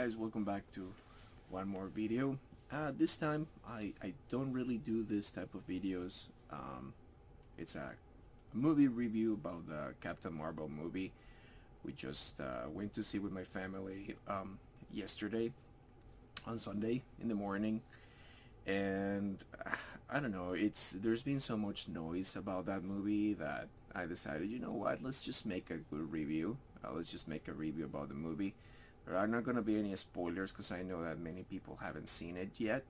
guys, welcome back to one more video. This time I don't really do this type of videos. It's a movie review about the Captain Marvel movie. We just went to see with my family yesterday on Sunday in the morning, and I don't know, there's been so much noise about that movie that I decided, you know what, let's just make a good review. Let's just make a review about the movie. There are not going to be any spoilers because I know that many people haven't seen it yet.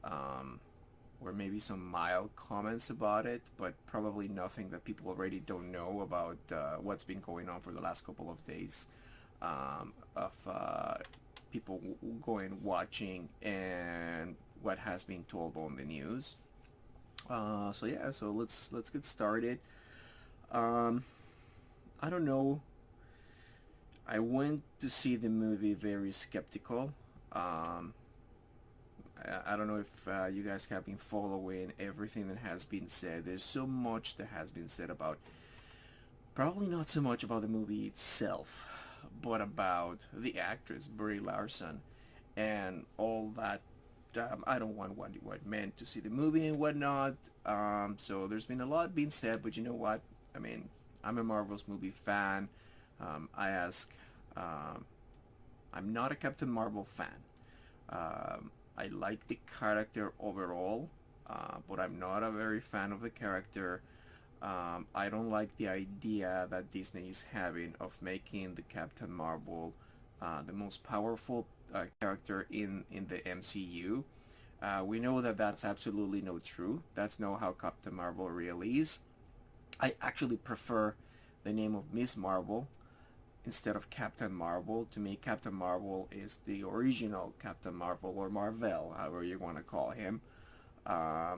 Or maybe some mild comments about it, but probably nothing that people already don't know about what's been going on for the last couple of days of people going watching and what has been told on the news. So yeah, so let's get started. I don't know. I went to see the movie very skeptical. I don't know if you guys have been following everything that has been said. There's so much that has been said about, probably not so much about the movie itself, but about the actress Brie Larson and all that. I don't want what meant to see the movie and whatnot. So there's been a lot being said, but you know what? I mean, I'm a Marvel's movie fan. I ask, I'm not a Captain Marvel fan. I like the character overall, but I'm not a very fan of the character. I don't like the idea that Disney is having of making the Captain Marvel the most powerful character in the MCU. We know that that's absolutely not true. That's not how Captain Marvel really is. I actually prefer the name of Miss Marvel instead of Captain Marvel. To me, Captain Marvel is the original Captain Marvel, or Marvel, however you want to call him. I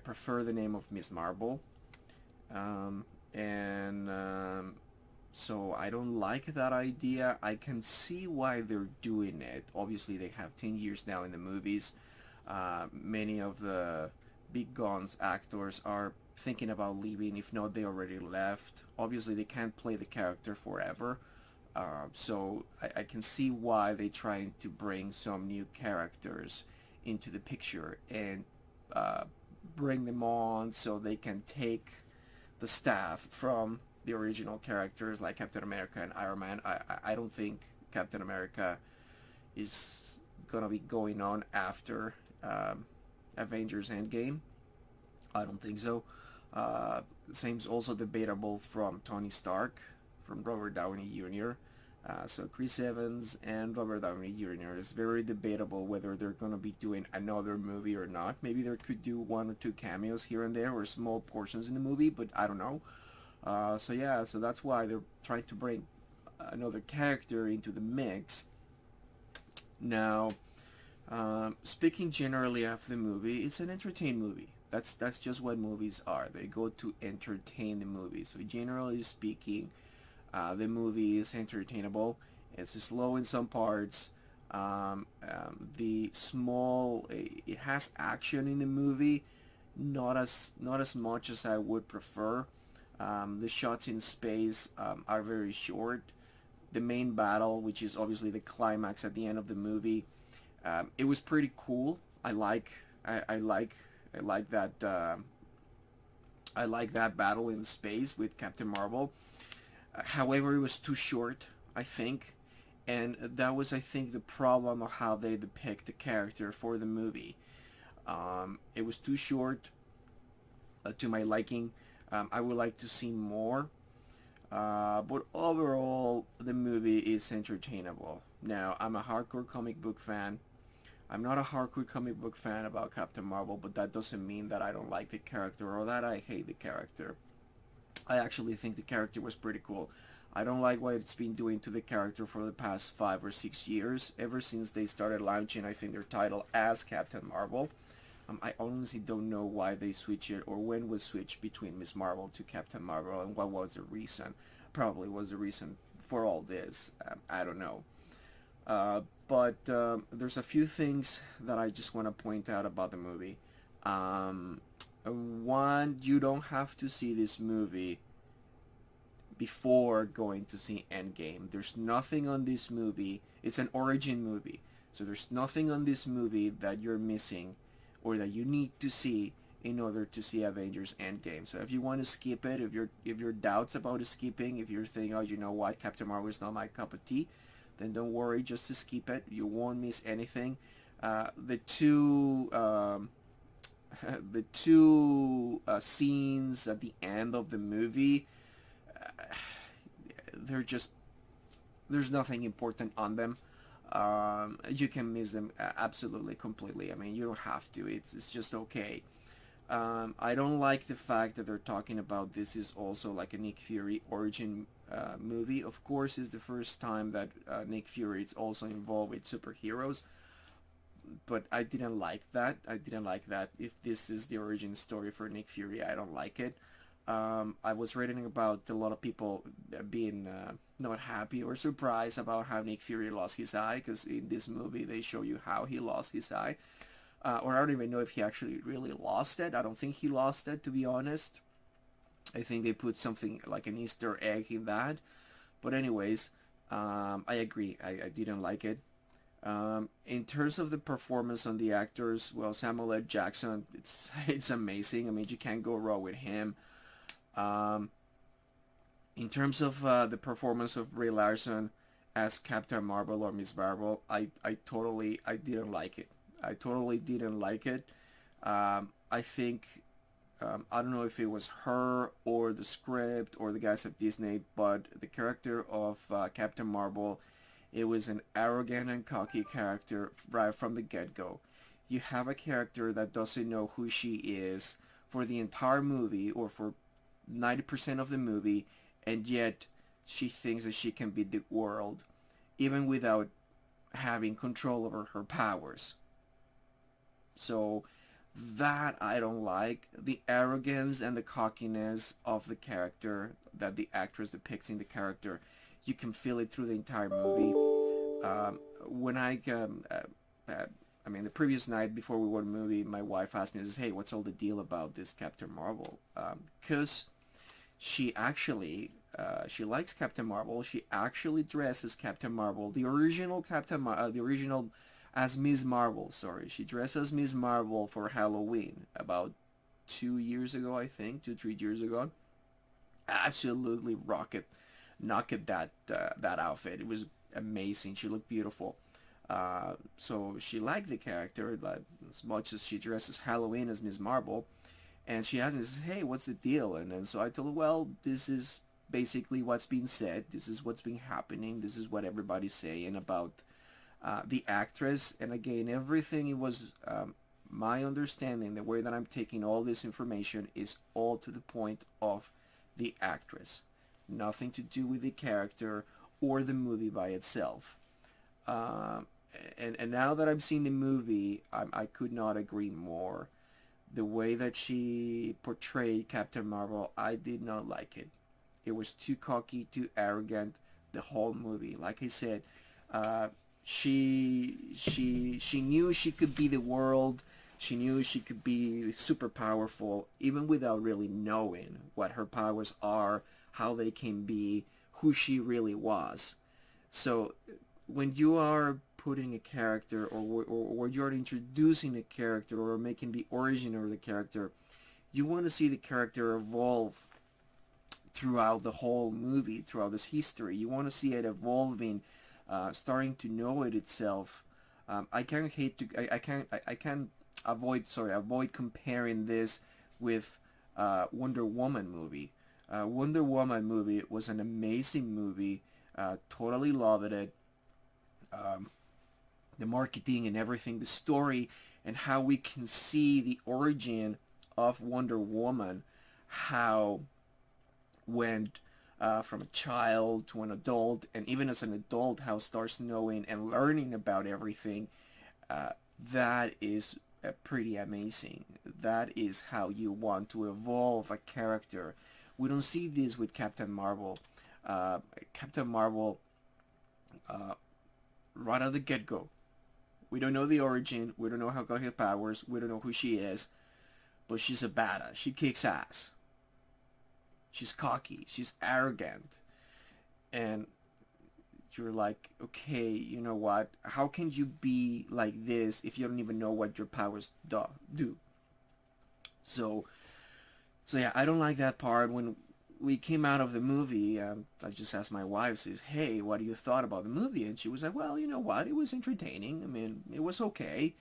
prefer the name of Miss Marvel. And so I don't like that idea. I can see why they're doing it. Obviously, they have 10 years now in the movies. Many of the big guns actors are thinking about leaving. If not, they already left. Obviously, they can't play the character forever. So I can see why they're trying to bring some new characters into the picture and bring them on so they can take the staff from the original characters like Captain America and Iron Man. I don't think Captain America is gonna be going on after Avengers Endgame. I don't think so. Seems also debatable from Tony Stark, from Robert Downey Jr. So Chris Evans and Robert Downey Jr. is very debatable whether they're going to be doing another movie or not. Maybe they could do one or two cameos here and there or small portions in the movie, but I don't know. So yeah, so that's why they're trying to bring another character into the mix. Now, speaking generally of the movie, it's an entertainment movie. That's just what movies are. They go to entertain the movie. So generally speaking, the movie is entertainable. It's slow in some parts. It has action in the movie, not as much as I would prefer. The shots in space are very short. The main battle, which is obviously the climax at the end of the movie, it was pretty cool. I like that. I like that battle in space with Captain Marvel. However, it was too short, I think, and that was, I think, the problem of how they depict the character for the movie. It was too short to my liking. I would like to see more, but overall, the movie is entertainable. Now, I'm a hardcore comic book fan. I'm not a hardcore comic book fan about Captain Marvel, but that doesn't mean that I don't like the character or that I hate the character. I actually think the character was pretty cool. I don't like what it's been doing to the character for the past 5 or 6 years. Ever since they started launching, I think, their title as Captain Marvel. I honestly don't know why they switched it or when was switched between Miss Marvel to Captain Marvel and what was the reason. Probably was the reason for all this. I don't know. But there's a few things that I just want to point out about the movie. One, you don't have to see this movie before going to see Endgame. There's nothing on this movie. It's an origin movie. So there's nothing on this movie that you're missing or that you need to see in order to see Avengers Endgame. So if you want to skip it, if you're doubts about skipping, if you're thinking, oh, you know what, Captain Marvel is not my cup of tea, then don't worry, just to skip it. You won't miss anything. The two the two scenes at the end of the movie, they're just, there's nothing important on them. You can miss them absolutely completely. I mean, you don't have to. It's just okay. I don't like the fact that they're talking about this is also like a Nick Fury origin movie. Of course, it's the first time that Nick Fury is also involved with superheroes, but I didn't like that. I didn't like that. If this is the origin story for Nick Fury, I don't like it. I was reading about a lot of people being not happy or surprised about how Nick Fury lost his eye, because in this movie they show you how he lost his eye. Or I don't even know if he actually really lost it. I don't think he lost it, to be honest. I think they put something like an Easter egg in that. But anyways, I agree. I didn't like it. In terms of the performance on the actors, well, Samuel L. Jackson, it's amazing. I mean, you can't go wrong with him. In terms of the performance of Brie Larson as Captain Marvel or Miss Marvel, I didn't like it. I totally didn't like it. I think, I don't know if it was her or the script or the guys at Disney, but the character of Captain Marvel, it was an arrogant and cocky character right from the get-go. You have a character that doesn't know who she is for the entire movie or for 90% of the movie, and yet she thinks that she can beat the world even without having control over her powers. So that I don't like. The arrogance and the cockiness of the character that the actress depicts in the character, you can feel it through the entire movie. When I mean, the previous night before we watched the movie, my wife asked me, "Hey, what's all the deal about this Captain Marvel?" Because she actually she likes Captain Marvel. She actually dresses Captain Marvel, the original the original as Ms. Marvel. Sorry, she dressed as Ms. Marvel for Halloween about 2 years ago, I think, 2 3 years ago. Absolutely knocked that outfit. It was amazing. She looked beautiful. So she liked the character, like, as much as she dresses Halloween as Ms. Marvel. And she asked me, says, "Hey, what's the deal?" And then so I told her, "Well, this is basically what's being said. This is what's been happening. This is what everybody's saying about the actress." And again, everything, it was my understanding, the way that I'm taking all this information is all to the point of the actress. Nothing to do with the character or the movie by itself. And now that I've seen the movie, I could not agree more. The way that she portrayed Captain Marvel, I did not like it. It was too cocky, too arrogant, the whole movie. Like I said, she knew she could be the world. She knew she could be super powerful, even without really knowing what her powers are, how they can be, who she really was. So when you are putting a character, or you're introducing a character, or making the origin of the character, you want to see the character evolve throughout the whole movie, throughout this history. You want to see it evolving, starting to know it itself. I can't hate to I can't avoid comparing this with Wonder Woman movie. Wonder Woman movie was an amazing movie. Totally loved it. The marketing and everything, the story, and how we can see the origin of Wonder Woman, how went from a child to an adult, and even as an adult, how starts knowing and learning about everything. That is pretty amazing. That is how you want to evolve a character. We don't see this with Captain Marvel. Captain Marvel, right out of the get-go, we don't know the origin, we don't know how got her powers, we don't know who she is, but she's a badass. She kicks ass. she's cocky, she's arrogant, and you're like, okay, you know what? How can you be like this if you don't even know what your powers do? So, so yeah, I don't like that part. When we came out of the movie, I just asked my wife, says, "Hey, what do you thought about the movie?" And she was like, "Well, you know what? It was entertaining. I mean, it was okay."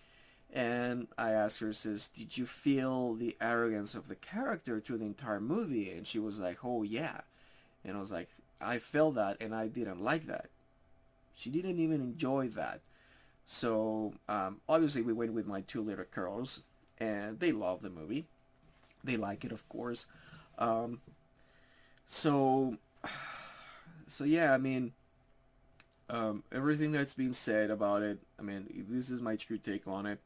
And I asked her, says, "Did you feel the arrogance of the character through the entire movie?" And she was like, "Oh yeah." And I was like, "I felt that, and I didn't like that." She didn't even enjoy that. So obviously, we went with my two little girls, and they love the movie. They like it, of course. Um, so, so yeah, I mean, everything that's been said about it. I mean, this is my true take on it.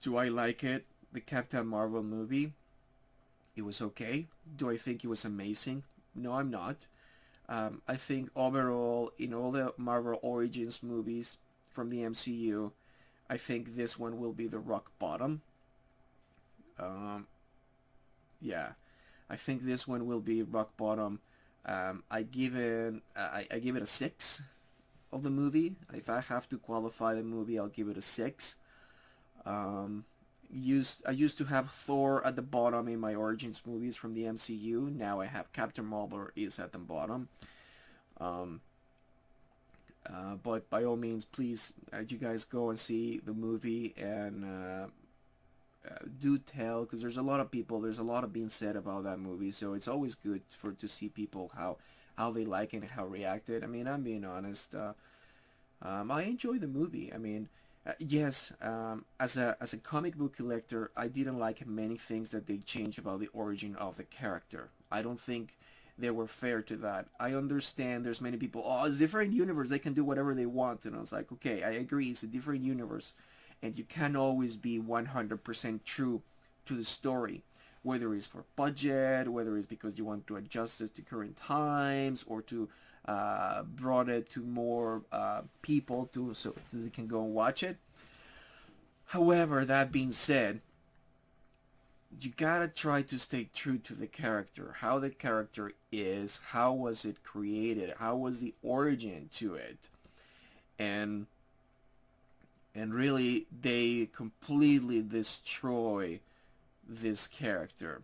Do I like it? The Captain Marvel movie. It was okay. Do I think it was amazing? No, I'm not. I think overall, in all the Marvel Origins movies from the MCU, I think this one will be the rock bottom. Um, yeah, I think this one will be rock bottom. I give it a 6 of the movie. If I have to qualify the movie, I'll give it a 6. Um, I used to have Thor at the bottom in my Origins movies from the MCU. Now I have Captain Marvel is at the bottom. Um, but by all means, please, you guys go and see the movie and do tell, because there's a lot of people, there's a lot of being said about that movie. So it's always good for to see people how they like it and how reacted. I mean, I'm being honest. I enjoy the movie. I mean, yes, as a comic book collector, I didn't like many things that they changed about the origin of the character. I don't think they were fair to that. I understand there's many people, oh, it's a different universe, they can do whatever they want. And I was like, okay, I agree, it's a different universe. And you can't always be 100% true to the story. Whether it's for budget, whether it's because you want to adjust it to current times, or to brought it to more people so they can go and watch it. However, that being said, you gotta try to stay true to the character, how the character is, how was it created, how was the origin to it, and really they completely destroy this character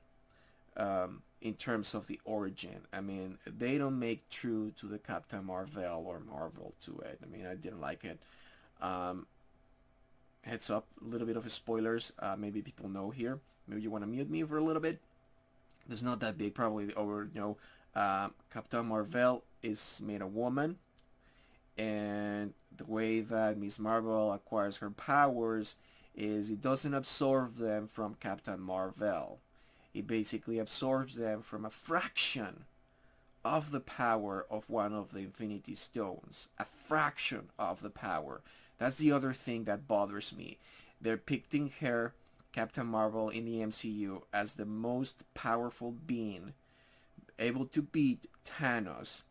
in terms of the origin. I mean, they don't make true to the Captain Marvel or Marvel to it. I mean, I didn't like it. Um, Heads up, a little bit of spoilers. Maybe people know here. Maybe you want to mute me for a little bit. It's not that big, probably over. Captain Marvel is made a woman, and the way that Miss Marvel acquires her powers is it doesn't absorb them from Captain Marvel. It basically absorbs them from a fraction of the power of one of the Infinity Stones. A fraction of the power. That's the other thing that bothers me. They're depicting her, Captain Marvel, in the MCU as the most powerful being, able to beat Thanos,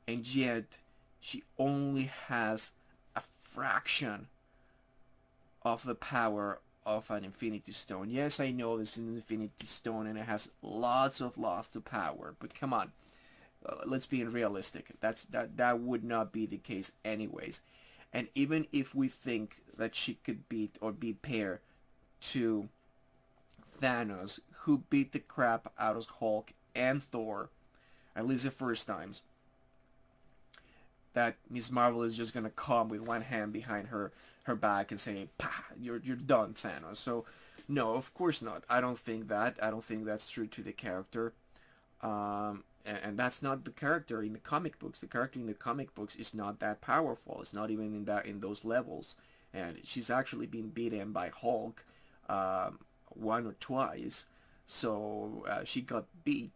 and yet she only has a fraction of the power of an Infinity Stone. Yes, I know this is an Infinity Stone and it has lots of power, but come on, let's be realistic. That would not be the case anyways. And even if we think that she could beat or be paired to Thanos, who beat the crap out of Hulk and Thor, at least the first times, that Miss Marvel is just gonna come with one hand behind her back and say, "Pah, you're done, Thanos." So, no, of course not. I don't think that. I don't think that's true to the character. And that's not the character in the comic books. The character in the comic books is not that powerful. It's not even in those levels. And she's actually been beaten by Hulk one or twice. So she got beat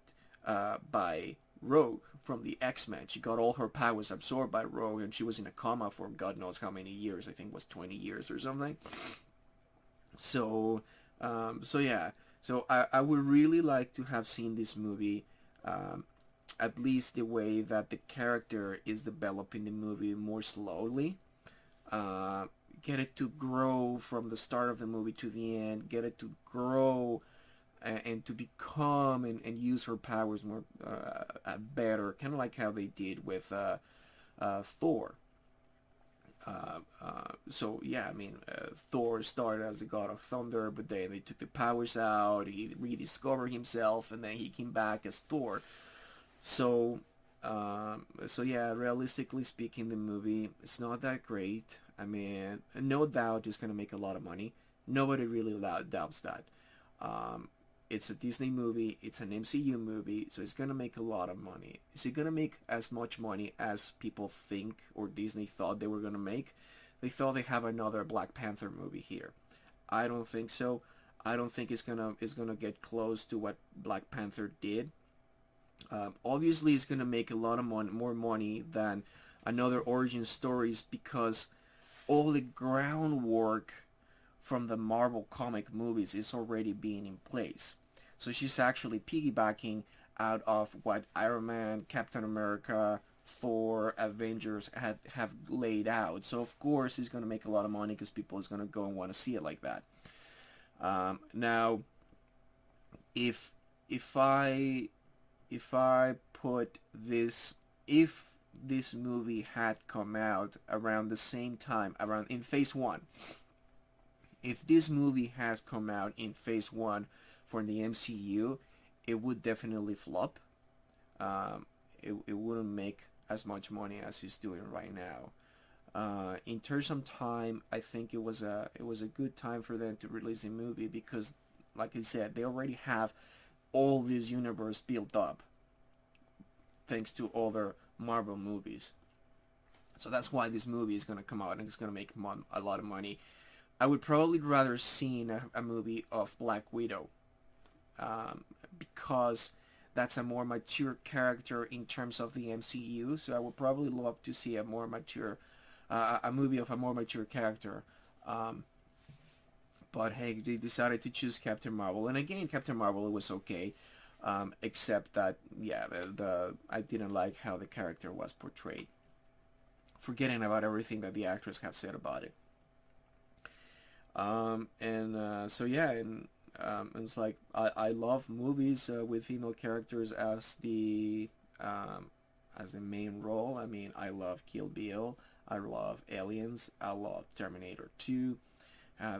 by Rogue from the X-Men. She got all her powers absorbed by Rogue, and she was in a coma for God knows how many years. I think it was 20 years or something. So, so yeah. So I would really like to have seen this movie, at least the way that the character is developed in the movie more slowly. Uh, get it to grow from the start of the movie to the end. Get it to grow and to become and use her powers more better, kind of like how they did with Thor. So yeah, I mean, Thor started as the god of thunder, but then they took the powers out. He rediscovered himself, and then he came back as Thor. So, so yeah, realistically speaking, the movie it's not that great. I mean, no doubt it's gonna make a lot of money. Nobody really doubts that. Um, it's a Disney movie. It's an MCU movie, so it's gonna make a lot of money. Is it gonna make as much money as people think or Disney thought they were gonna make? They thought they have another Black Panther movie here. I don't think so. I don't think it's gonna get close to what Black Panther did. Obviously, it's gonna make a lot of more money than another origin stories because all the groundwork from the Marvel comic movies is already being in place. So she's actually piggybacking out of what Iron Man, Captain America, Thor, Avengers have laid out. So of course it's gonna make a lot of money because people is gonna go and want to see it like that. Now, if if I if I put this if this movie had come out around the same time around in phase 1, if this movie had come out in phase 1 for the MCU, it would definitely flop. It wouldn't make as much money as it's doing right now. In terms of time, I think it was a good time for them to release a movie because, like I said, they already have all this universe built up thanks to other Marvel movies. So that's why this movie is gonna come out and it's gonna make a lot of money. I would probably rather see a movie of Black Widow because that's a more mature character in terms of the MCU. So I would probably love to see a movie of a more mature character. Um, but hey, they decided to choose Captain Marvel, and again, Captain Marvel it was okay, except that yeah, the I didn't like how the character was portrayed. Forgetting about everything that the actress have said about it. And so yeah, and it's like I love movies with female characters um, as the main role. I mean, I love Kill Bill, I love Aliens, I love Terminator 2.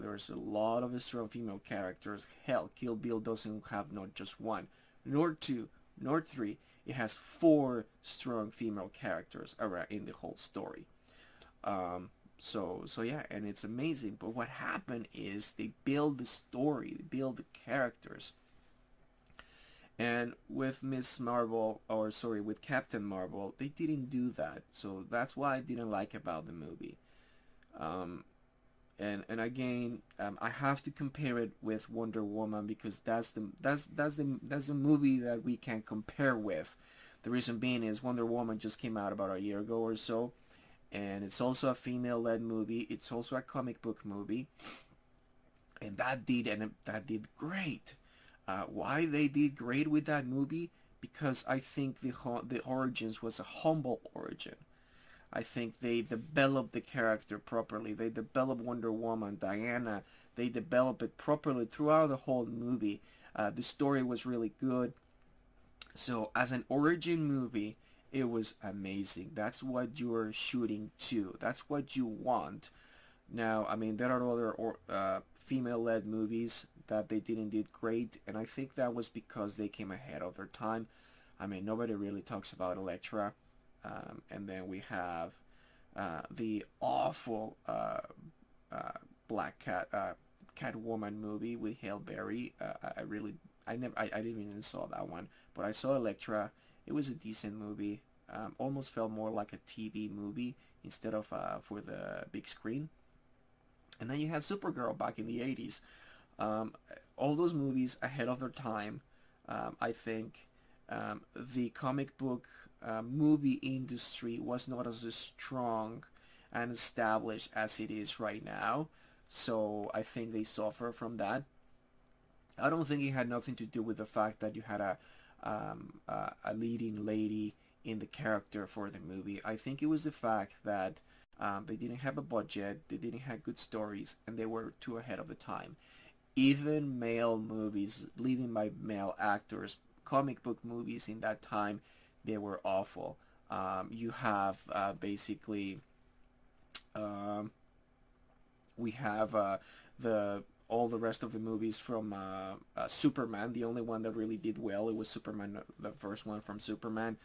There's a lot of strong female characters. Hell, Kill Bill doesn't have not just one, nor two, nor three. It has four strong female characters around in the whole story. So yeah, and it's amazing. But what happened is they build the story, they build the characters. And with Miss Marvel, or sorry, with Captain Marvel, they didn't do that. So that's why I didn't like about the movie. Um, and again, I have to compare it with Wonder Woman because that's the movie that we can compare with. The reason being is Wonder Woman just came out about a year ago or so, and it's also a female-led movie. It's also a comic book movie, and that did great. Why they did great with that movie? Because I think the origins was a humble origin. I think they developed the character properly. They developed Wonder Woman, Diana. They developed it properly throughout the whole movie. The story was really good. So as an origin movie, it was amazing. That's what you're shooting to. That's what you want. Now, I mean, there are other female-led movies that they didn't did great, and I think that was because they came ahead of their time. I mean, nobody really talks about Elektra. And then we have the awful uh, Black Catwoman movie with Halle Berry. I didn't even saw that one, but I saw Elektra. It was a decent movie. Almost felt more like a TV movie instead of for the big screen. And then you have Supergirl back in the 80s. Um, all those movies ahead of their time. I think the comic book movie industry was not as strong and established as it is right now. So I think they suffer from that. I don't think it had nothing to do with the fact that you had a leading lady in the character for the movie. I think it was the fact that they didn't have a budget, they didn't have good stories, and they were too ahead of the time. even male movies, leading by male actors, comic book movies in that time, they were awful. You have basically um, we have the all the rest of the movies from Superman. The only one that really did well, it was Superman, the first one from Superman,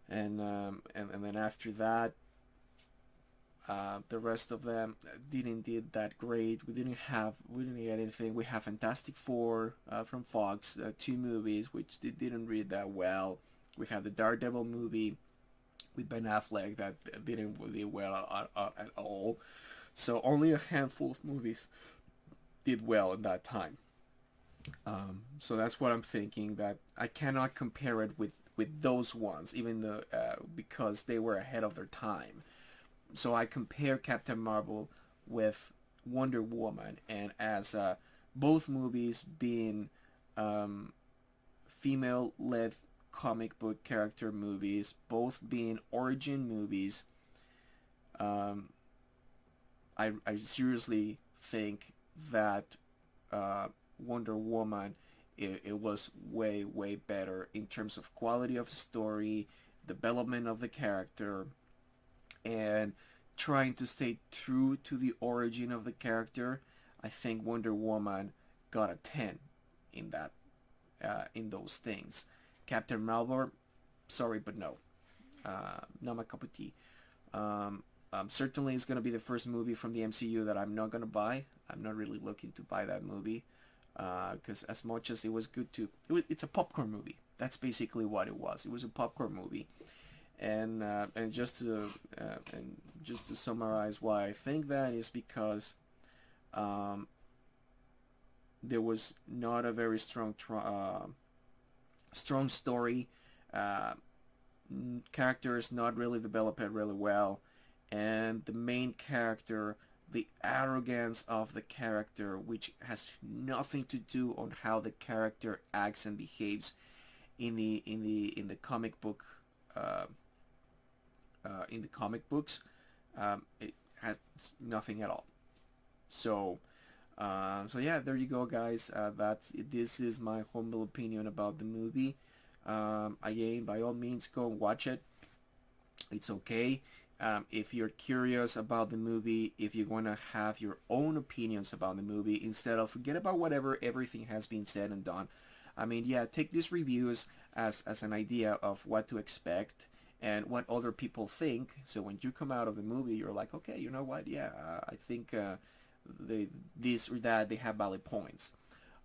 and then after that, the rest of them didn't did that great. We didn't get anything. We have Fantastic Four from Fox, two movies which didn't read that well. We have the Daredevil movie with Ben Affleck that didn't really well at all. So only a handful of movies did well in that time. So that's what I'm thinking. That I cannot compare it with those ones, even though because they were ahead of their time. So I compare Captain Marvel with Wonder Woman, and as both movies being female-led comic book character movies, both being origin movies, I seriously think that Wonder Woman, it was way better in terms of quality of story, development of the character, and trying to stay true to the origin of the character. I think Wonder Woman got a 10 in that in those things. Captain Marvel, sorry but no, not my cup of tea. Certainly it's gonna be the first movie from the MCU that I'm not gonna buy. I'm not really looking to buy that movie because as much as it was good to, it's a popcorn movie. That's basically what it was. It was a popcorn movie, and just to summarize why I think that is because there was not a very strong story. Uh, Characters not really developed really well, and the main character, the arrogance of the character, which has nothing to do on how the character acts and behaves in the comic book in the comic books, it has nothing at all. So so yeah, there you go, guys. This is my humble opinion about the movie. Again, by all means, go and watch it. It's okay. If you're curious about the movie, if you want to have your own opinions about the movie, instead of forget about whatever everything has been said and done. I mean, yeah, take these reviews as an idea of what to expect and what other people think. So when you come out of the movie, you're like, okay, you know what? Yeah, I think this or that, they have valid points.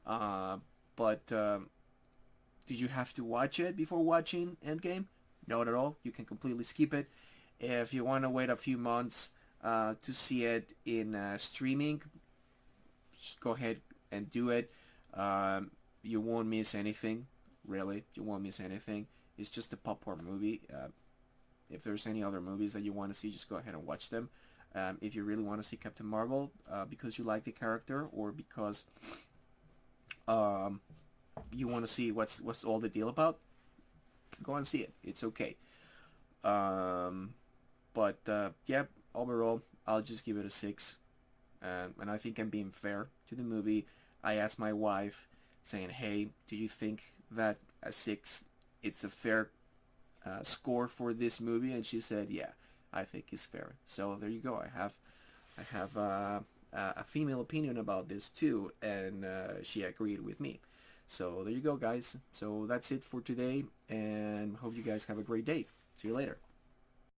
But did you have to watch it before watching Endgame? Not at all. You can completely skip it. If you want to wait a few months to see it in streaming, just go ahead and do it. You won't miss anything, really. You won't miss anything. It's just a popcorn movie. If there's any other movies that you want to see, just go ahead and watch them. If you really want to see Captain Marvel because you like the character or because you want to see what's all the deal about, go and see it. It's okay. But yeah, overall, I'll just give it a 6. And I think I'm being fair to the movie. I asked my wife, saying, "Hey, do you think that a 6, it's a fair score for this movie?" And she said, "Yeah, I think it's fair." So there you go. I have a female opinion about this too, and she agreed with me. So there you go, guys. So that's it for today, and hope you guys have a great day. See you later.